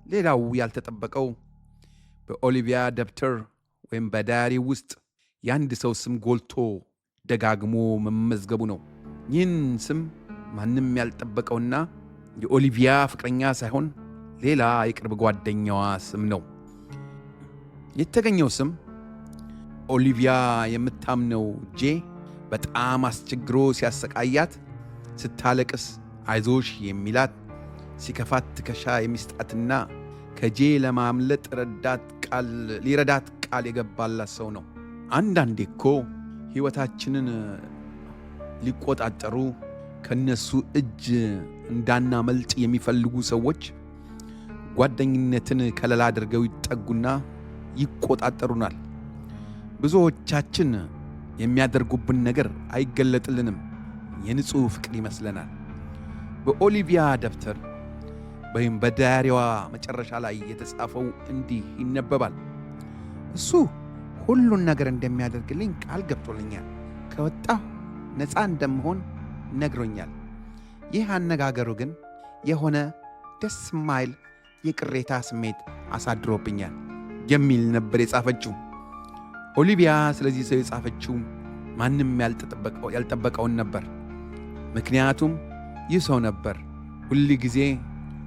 ሌላው ያልተጠበቀው በኦሊቪያ ደብተር ወይም በዳያሪ ውስጥ የአንድ ሰው ስም ጎልቶ ደጋግሞ መመዝገቡ ነው። ይህን ስም ማንም ያልጠበቀውና የኦሊቪያ ፍቅረኛ ሳይሆን ሌላ የቅርብ ጓደኛዋ ስም ነው። የተገኘው ስም ኦሊቪያ የምታምነው ጄ በጣም አስቸግሮ ሲያሰቃያት፣ ስታለቅስ አይዞሽ የሚላት፣ ሲከፋት ትከሻ የሚስጣትና ከጄ ለማምለጥ ሊረዳት ቃል የገባላት ሰው ነው። አንዳንዴ እኮ ሕይወታችንን ሊቆጣጠሩ ከነሱ እጅ እንዳናመልጥ የሚፈልጉ ሰዎች ጓደኝነትን ከለላ አድርገው ይጠጉና ይቆጣጠሩናል። ብዙዎቻችን የሚያደርጉብን ነገር አይገለጥልንም፣ የንጹሕ ፍቅር ይመስለናል። በኦሊቪያ ደብተር ወይም በዳያሪዋ መጨረሻ ላይ የተጻፈው እንዲህ ይነበባል። እሱ ሁሉን ነገር እንደሚያደርግልኝ ቃል ገብቶልኛል። ከወጣሁ ነፃ እንደምሆን ነግሮኛል። ይህ አነጋገሩ ግን የሆነ ደስ ማይል የቅሬታ ስሜት አሳድሮብኛል የሚል ነበር የጻፈችው። ኦሊቪያ ስለዚህ ሰው የጻፈችው ማንም ያልጠበቀውን ነበር። ምክንያቱም ይህ ሰው ነበር ሁል ጊዜ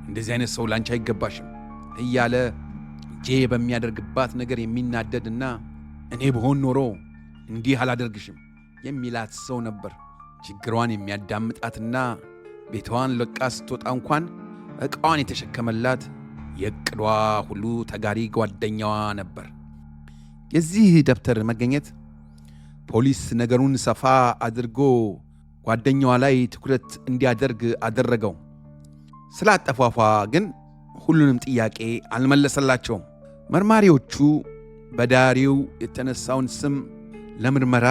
እንደዚህ አይነት ሰው ላንቺ አይገባሽም እያለ ጄ በሚያደርግባት ነገር የሚናደድና እኔ ብሆን ኖሮ እንዲህ አላደርግሽም የሚላት ሰው ነበር። ችግሯን የሚያዳምጣትና ቤቷን ለቃ ስትወጣ እንኳን ዕቃዋን የተሸከመላት የዕቅዷ ሁሉ ተጋሪ ጓደኛዋ ነበር። የዚህ ደብተር መገኘት ፖሊስ ነገሩን ሰፋ አድርጎ ጓደኛዋ ላይ ትኩረት እንዲያደርግ አደረገው። ስለ አጠፋፏ ግን ሁሉንም ጥያቄ አልመለሰላቸውም። መርማሪዎቹ በዳያሪው የተነሳውን ስም ለምርመራ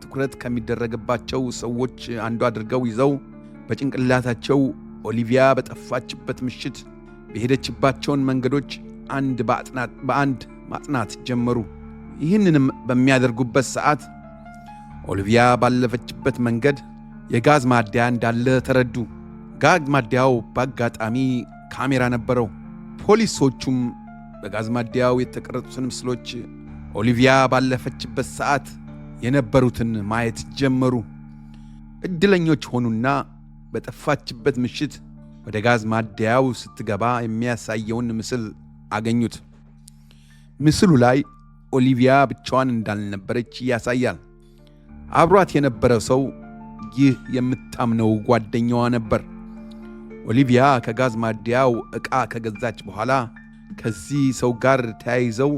ትኩረት ከሚደረግባቸው ሰዎች አንዱ አድርገው ይዘው በጭንቅላታቸው ኦሊቪያ በጠፋችበት ምሽት በሄደችባቸውን መንገዶች በአንድ ማጥናት ጀመሩ። ይህንንም በሚያደርጉበት ሰዓት ኦሊቪያ ባለፈችበት መንገድ የጋዝ ማደያ እንዳለ ተረዱ። ጋዝ ማደያው በአጋጣሚ ካሜራ ነበረው። ፖሊሶቹም በጋዝ ማደያው የተቀረጹትን ምስሎች ኦሊቪያ ባለፈችበት ሰዓት የነበሩትን ማየት ጀመሩ። ዕድለኞች ሆኑና በጠፋችበት ምሽት ወደ ጋዝ ማደያው ስትገባ የሚያሳየውን ምስል አገኙት። ምስሉ ላይ ኦሊቪያ ብቻዋን እንዳልነበረች ያሳያል። አብሯት የነበረ ሰው ይህ የምታምነው ጓደኛዋ ነበር። ኦሊቪያ ከጋዝ ማደያው ዕቃ ከገዛች በኋላ ከዚህ ሰው ጋር ተያይዘው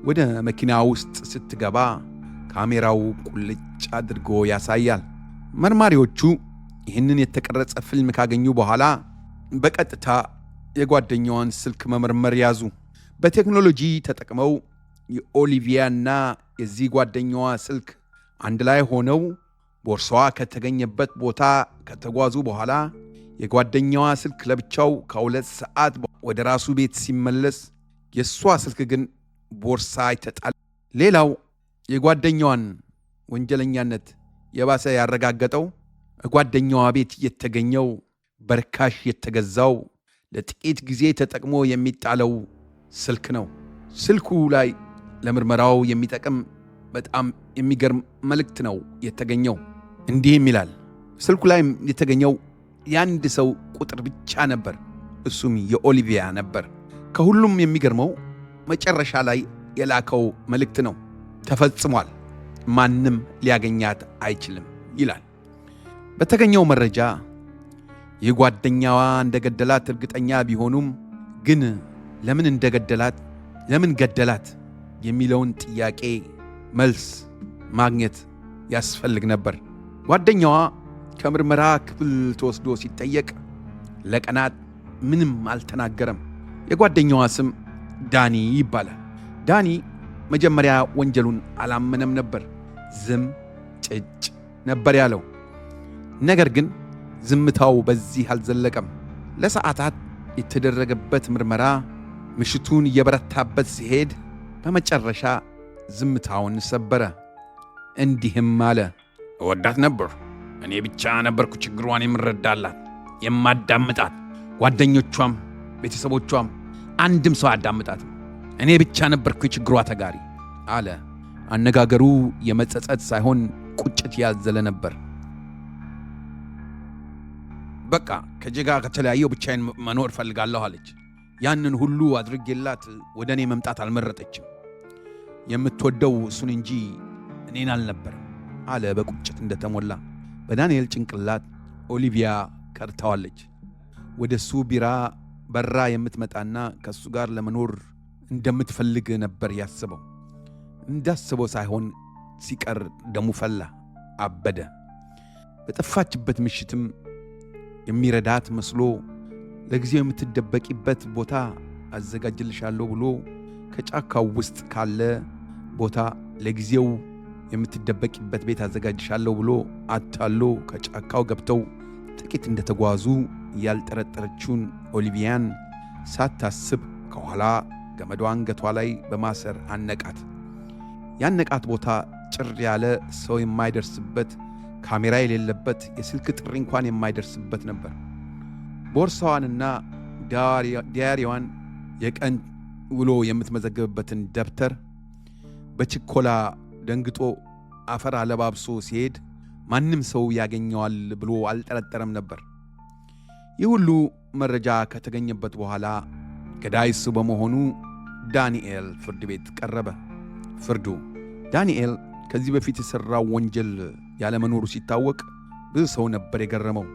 ወደ መኪና ውስጥ ስትገባ ካሜራው ቁልጭ አድርጎ ያሳያል። መርማሪዎቹ ይህንን የተቀረጸ ፊልም ካገኙ በኋላ በቀጥታ የጓደኛዋን ስልክ መመርመር ያዙ። በቴክኖሎጂ ተጠቅመው የኦሊቪያና የዚህ ጓደኛዋ ስልክ አንድ ላይ ሆነው ቦርሳዋ ከተገኘበት ቦታ ከተጓዙ በኋላ የጓደኛዋ ስልክ ለብቻው ከ2 ሰዓት ወደ ራሱ ቤት ሲመለስ የእሷ ስልክ ግን ቦርሳ ይተጣል። ሌላው የጓደኛዋን ወንጀለኛነት የባሰ ያረጋገጠው ጓደኛዋ ቤት የተገኘው በርካሽ የተገዛው ለጥቂት ጊዜ ተጠቅሞ የሚጣለው ስልክ ነው። ስልኩ ላይ ለምርመራው የሚጠቅም በጣም የሚገርም መልእክት ነው የተገኘው። እንዲህም ይላል። ስልኩ ላይ የተገኘው የአንድ ሰው ቁጥር ብቻ ነበር፣ እሱም የኦሊቪያ ነበር። ከሁሉም የሚገርመው መጨረሻ ላይ የላከው መልእክት ነው። ተፈጽሟል፣ ማንም ሊያገኛት አይችልም ይላል። በተገኘው መረጃ የጓደኛዋ እንደገደላት እርግጠኛ ቢሆኑም ግን ለምን ገደላት የሚለውን ጥያቄ መልስ ማግኘት ያስፈልግ ነበር። ጓደኛዋ ከምርመራ ክፍል ተወስዶ ሲጠየቅ ለቀናት ምንም አልተናገረም። የጓደኛዋ ስም ዳኒ ይባላል። ዳኒ መጀመሪያ ወንጀሉን አላመነም ነበር። ዝም ጭጭ ነበር ያለው። ነገር ግን ዝምታው በዚህ አልዘለቀም። ለሰዓታት የተደረገበት ምርመራ ምሽቱን እየበረታበት ሲሄድ በመጨረሻ ዝምታውን ሰበረ። እንዲህም አለ። እወዳት ነበር። እኔ ብቻ ነበርኩ ችግሯን የምረዳላት፣ የማዳምጣት። ጓደኞቿም ቤተሰቦቿም አንድም ሰው አዳምጣትም። እኔ ብቻ ነበርኩ የችግሯ ተጋሪ አለ። አነጋገሩ የመጸጸት ሳይሆን ቁጭት ያዘለ ነበር። በቃ ከጄጋ ከተለያየው ብቻዬን መኖር ፈልጋለሁ አለች። ያንን ሁሉ አድርጌላት ወደ እኔ መምጣት አልመረጠችም። የምትወደው እሱን እንጂ እኔን አልነበረም አለ በቁጭት እንደተሞላ። በዳንኤል ጭንቅላት ኦሊቪያ ከርታዋለች። ወደ እሱ ቢራ በራ የምትመጣና ከእሱ ጋር ለመኖር እንደምትፈልግ ነበር ያስበው። እንዳስበው ሳይሆን ሲቀር ደሙ ፈላ፣ አበደ። በጠፋችበት ምሽትም የሚረዳት መስሎ ለጊዜው የምትደበቂበት ቦታ አዘጋጅልሻለሁ ብሎ ከጫካው ውስጥ ካለ ቦታ ለጊዜው የምትደበቂበት ቤት አዘጋጅሻለሁ ብሎ አታሎ ከጫካው ገብተው ጥቂት እንደተጓዙ ያልጠረጠረችውን ኦሊቪያን ሳታስብ ከኋላ ገመዷ አንገቷ ላይ በማሰር አነቃት። ያነቃት ቦታ ጭር ያለ ሰው የማይደርስበት፣ ካሜራ የሌለበት፣ የስልክ ጥሪ እንኳን የማይደርስበት ነበር። ቦርሳዋንና ዲያሪዋን የቀን ውሎ የምትመዘግብበትን ደብተር በችኮላ ደንግጦ አፈር አለባብሶ ሲሄድ ማንም ሰው ያገኘዋል ብሎ አልጠረጠረም ነበር። ይህ ሁሉ መረጃ ከተገኘበት በኋላ ገዳይ እሱ በመሆኑ ዳንኤል ፍርድ ቤት ቀረበ። ፍርዱ ዳንኤል ከዚህ በፊት የሠራው ወንጀል ያለመኖሩ ሲታወቅ ብዙ ሰው ነበር የገረመው።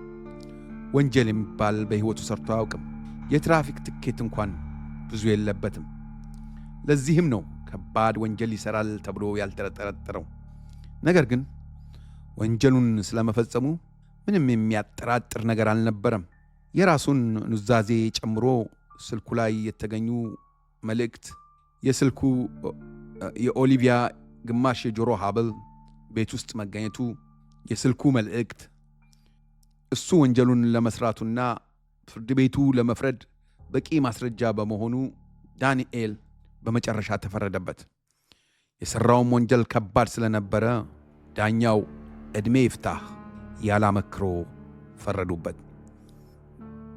ወንጀል የሚባል በሕይወቱ ሰርቶ አያውቅም። የትራፊክ ትኬት እንኳን ብዙ የለበትም። ለዚህም ነው ከባድ ወንጀል ይሠራል ተብሎ ያልተጠረጠረው። ነገር ግን ወንጀሉን ስለመፈጸሙ ምንም የሚያጠራጥር ነገር አልነበረም። የራሱን ኑዛዜ ጨምሮ ስልኩ ላይ የተገኙ መልእክት፣ የስልኩ የኦሊቪያ ግማሽ የጆሮ ሐብል ቤት ውስጥ መገኘቱ፣ የስልኩ መልእክት እሱ ወንጀሉን ለመስራቱና ፍርድ ቤቱ ለመፍረድ በቂ ማስረጃ በመሆኑ ዳንኤል በመጨረሻ ተፈረደበት። የሠራውም ወንጀል ከባድ ስለነበረ ዳኛው ዕድሜ ይፍታህ ያላመክሮ ፈረዱበት።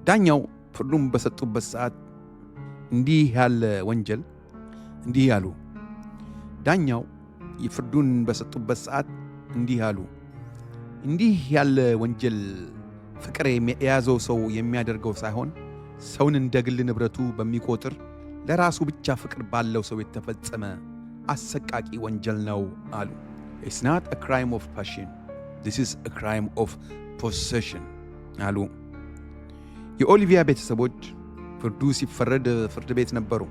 ዳኛው ፍርዱን በሰጡበት ሰዓት እንዲህ ያለ ወንጀል እንዲህ ያሉ። ዳኛው የፍርዱን በሰጡበት ሰዓት እንዲህ አሉ። እንዲህ ያለ ወንጀል ፍቅር የያዘው ሰው የሚያደርገው ሳይሆን ሰውን እንደ ግል ንብረቱ በሚቆጥር ለራሱ ብቻ ፍቅር ባለው ሰው የተፈጸመ አሰቃቂ ወንጀል ነው አሉ። It's not a crime of passion. This is a crime of possession አሉ። የኦሊቪያ ቤተሰቦች ፍርዱ ሲፈረድ ፍርድ ቤት ነበሩ።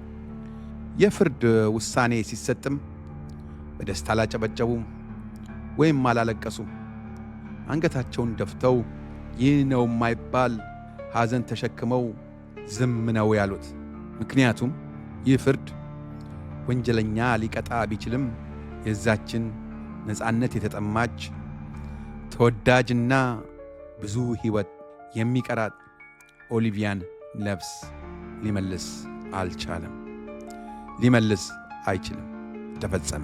የፍርድ ውሳኔ ሲሰጥም በደስታ አላጨበጨቡም ወይም አላለቀሱም። አንገታቸውን ደፍተው ይህ ነው የማይባል ሐዘን ተሸክመው ዝም ነው ያሉት። ምክንያቱም ይህ ፍርድ ወንጀለኛ ሊቀጣ ቢችልም የዛችን ነፃነት የተጠማች ተወዳጅና ብዙ ሕይወት የሚቀራት ኦሊቪያን ነፍስ ሊመልስ አልቻለም። ሊመልስ አይችልም። ተፈጸመ።